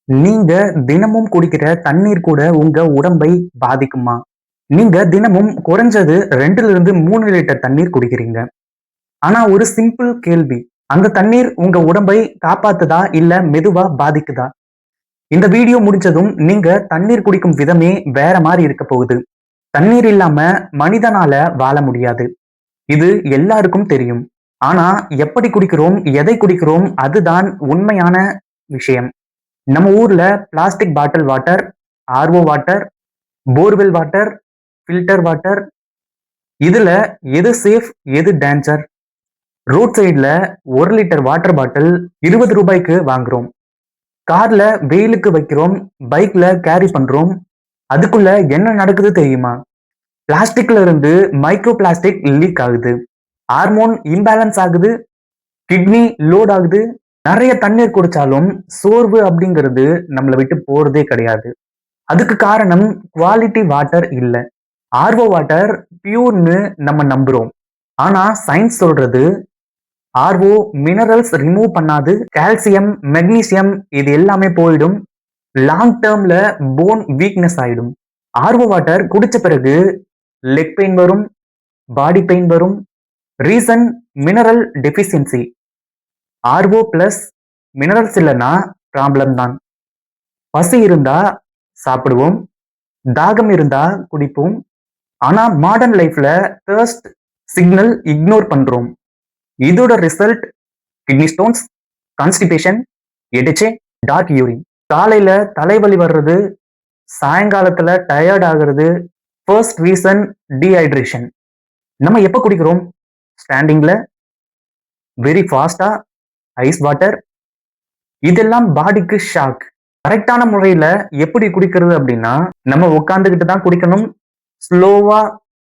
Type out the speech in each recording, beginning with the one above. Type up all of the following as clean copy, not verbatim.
நீங்க தினமும் குடிக்கிற தண்ணீர் கூட உங்க உடம்பை பாதிக்குமா? நீங்க தினமும் குறைஞ்சது 2ல இருந்து 3 லிட்டர் தண்ணீர் குடிக்கிறீங்க. ஆனா ஒரு சிம்பிள் கேள்வி. அந்த தண்ணீர் உங்க உடம்பை காப்பாத்துதா? இல்ல மெதுவா பாதிக்குதா? இந்த வீடியோ முடிஞ்சதும் நீங்க தண்ணீர் குடிக்கும் விதமே வேற மாரி இருக்க போகுது. தண்ணீர் இல்லாம மனிதனால வாழ முடியாது. இது எல்லாருக்கும் தெரியும். ஆனா எப்படி குடிக்கிறோம்? எதை குடிக்கிறோம்? அதுதான் உண்மையான விஷயம். நம்ம ஊர்ல plastic bottle water, RO water, borewell water, filter water இதுல எது சேஃப்? எது டேஞ்சர்? ரோட் சைடுல 1 லிட்டர் வாட்டர் பாட்டில் ரூ. 20க்கு வாங்குறோம். கார்ல வெயிலுக்கு வைக்கிறோம். பைக்ல கேரி பண்றோம். அதுக்குள்ள என்ன நடக்குது தெரியுமா? பிளாஸ்டிக்ல இருந்து மைக்ரோ பிளாஸ்டிக் லீக் ஆகுது. ஹார்மோன் இம்பேலன்ஸ் ஆகுது. கிட்னி லோட் ஆகுது. நிறைய தண்ணீர் குடிச்சாலும் சோர்வு அப்படிங்கிறது நம்மளை விட்டு போறதே கிடையாது. அதுக்கு காரணம் குவாலிட்டி வாட்டர் இல்ல. ஆர்ஓ வாட்டர் பியூர்னு நம்ம நம்புறோம். ஆனா சயின்ஸ் சொல்றது ஆர்ஓ மினரல்ஸ் ரிமூவ் பண்ணாது. கால்சியம், மெக்னீசியம் இது எல்லாமே போயிடும். லாங் டேர்ம்ல போன் வீக்னஸ் ஆயிடும். ஆர்ஓ வாட்டர் குடிச்ச பிறகு லெக் பெயின் வரும், பாடி பெயின் வரும். Reason mineral deficiency. RO plus minerals இல்லைன்னா ப்ராப்ளம் தான். பசி இருந்தா சாப்பிடுவோம், தாகம் இருந்தா குடிப்போம். ஆனா மாடர்ன் லைஃப்ல thirst சிக்னல் இக்னோர் பண்றோம். இதோட ரிசல்ட் கிட்னி ஸ்டோன்ஸ், கான்ஸ்டிபேஷன், எடிச்சே, டார்க் யூரின். காலையில தலைவலி வர்றது, சாயங்காலத்துல டயர்ட் ஆகுறது. First reason dehydration. நம்ம எப்ப குடிக்கிறோம்? ஸ்டாண்டிங்ல, வெரி ஃபாஸ்டா, ஐஸ் வாட்டர். இதெல்லாம் பாடிக்கு ஷாக். கரெக்டான முறையில எப்படி குடிக்கிறது அப்படின்னா, நம்ம உட்கார்ந்துகிட்டு தான் குடிக்கணும். ஸ்லோவா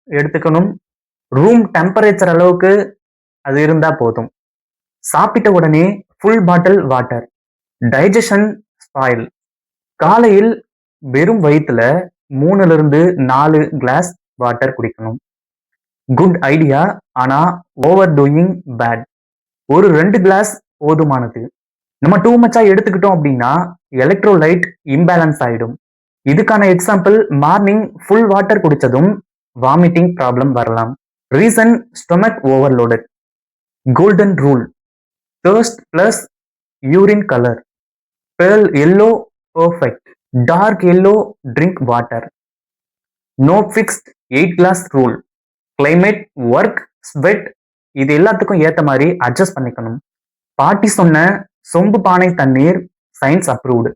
எடுத்துக்கணும். ரூம் டெம்பரேச்சர் அளவுக்கு அது இருந்தா போதும். சாப்பிட்ட உடனே full bottle water. Digestion spoil. காலையில் வெறும் வயித்துல 3ல இருந்து 4 கிளாஸ் வாட்டர் குடிக்கணும். Good idea. ஆனா ஓவர் டூயிங் பேட். ஒரு 2 கிளாஸ் போதுமானது. நம்ம டூ மச்சா எடுத்துக்கிட்டோம் அப்படின்னா எலக்ட்ரோலைட் இம்பேலன்ஸ் ஆயிடும். இதுக்கான எக்ஸாம்பிள் மார்னிங் ஃபுல் வாட்டர் குடிச்சதும் வாமிட்டிங் ப்ராப்ளம் வரலாம். Reason stomach overloaded. Golden rule. thirst plus urine color. Pale yellow perfect. Dark yellow drink water. No fixed 8 glass rule. Climate, work, sweat இது எல்லாத்துக்கும் ஏத்த மாதிரி adjust பண்ணிக்கணும். பாட்டி சொன்ன சொம்பு பானை தண்ணீர் சயின்ஸ் அப்ரூவ்டு.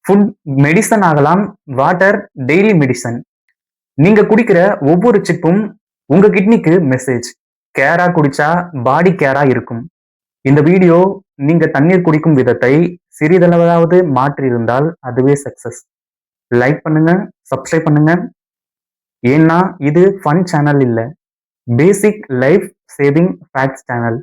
ஃபுட் மெடிசன் ஆகலாம். Water daily medicine. நீங்க குடிக்கிற ஒவ்வொரு சிப்பும் உங்க கிட்னிக்கு மெசேஜ். கேரா குடிச்சா பாடி கேரா இருக்கும். இந்த வீடியோ நீங்க தண்ணீர் குடிக்கும் விதத்தை சிறிதளவாவது மாற்றி இருந்தால் அதுவே சக்சஸ். லைக் பண்ணுங்க, சப்ஸ்கிரைப் பண்ணுங்க. ஏன்னா இது ஃபன் சேனல் இல்ல, பேசிக் லைஃப் சேவிங் ஃபேக்ட்ஸ் சேனல்.